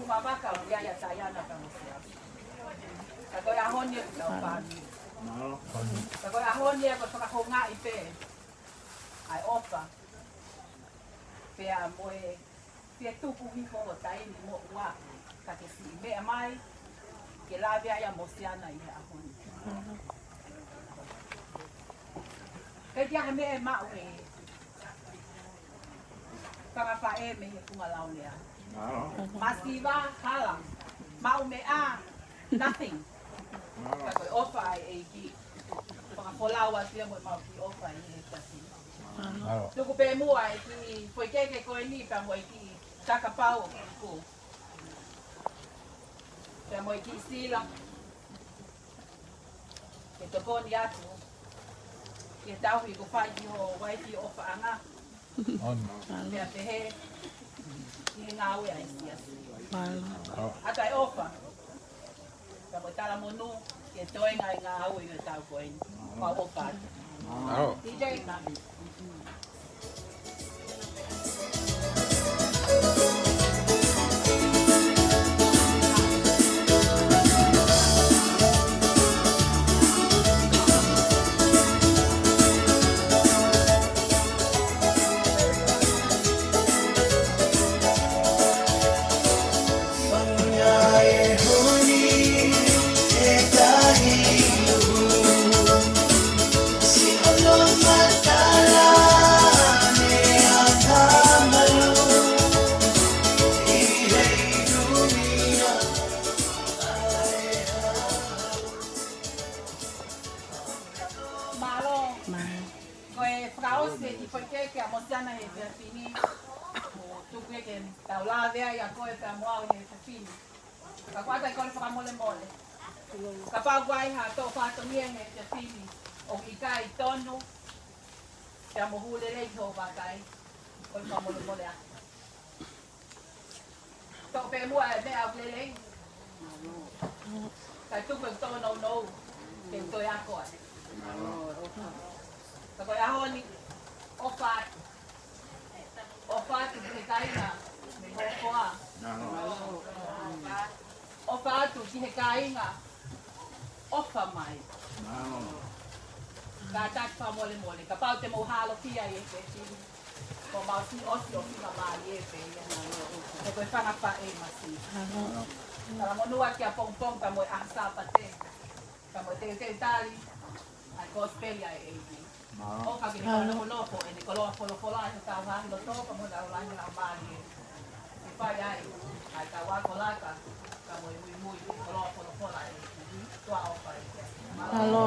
kumabaka uliaya sayana kamusia. Kako ahonye kaupani. Kako ahonye ko pakahonga ipe. Ai ofa. Pea moe pea tuku hifo o taini mo ua. Kake si mea mai ke la vea ya mosiana i ahonye. Kaya me mau e. Para fa e me kunga launea. Masiva hala. Mau me a nothing. Kako ofa e ki. Para folawa sia mo mau ki ofa i kasi. Tuku pe mua e ki foi ke ko ni pa mo ki taka pau ko. Pe mo ki sila. Ke toko ni atu. Ke tau i ko fai ki ho wai ki ofa anga. Pea pehe i ngā ue ai sia. Atai ofa. Ka mo tala monu ke toenga i ngā ue i tau koe ni. Ka ofa. DJ Nami. Kapaguai ha to whātongia he te whini o ki kai tonu te amohule rei tō whakai o i whamole mole a. Tō pe mua e mea au lelei. Kai tuku e tō nou nou ke toi a koe. Ka koe ahoni o whāt. O whāt i he kainga me hokoa. O whātu ki he kainga ofa mai. Ka tak pa mole mole. Ka pau te mo halo fia e pe tini. Ko mau si osi o fina mali e pe. E koe whanga pa e masi. Kala monua ki a pong pong ka mo e ahsa pa te. Ka mo te tali. Ai ko spelia e e. O ka ki ni kono monofo e ni koloa folo fola e tau hangi lo tō ka mo na ulangi na mali e. I whai ai. Ai ka wako laka. Ka mo e mui mui koloa folo fola e. Tua opa e. Malo.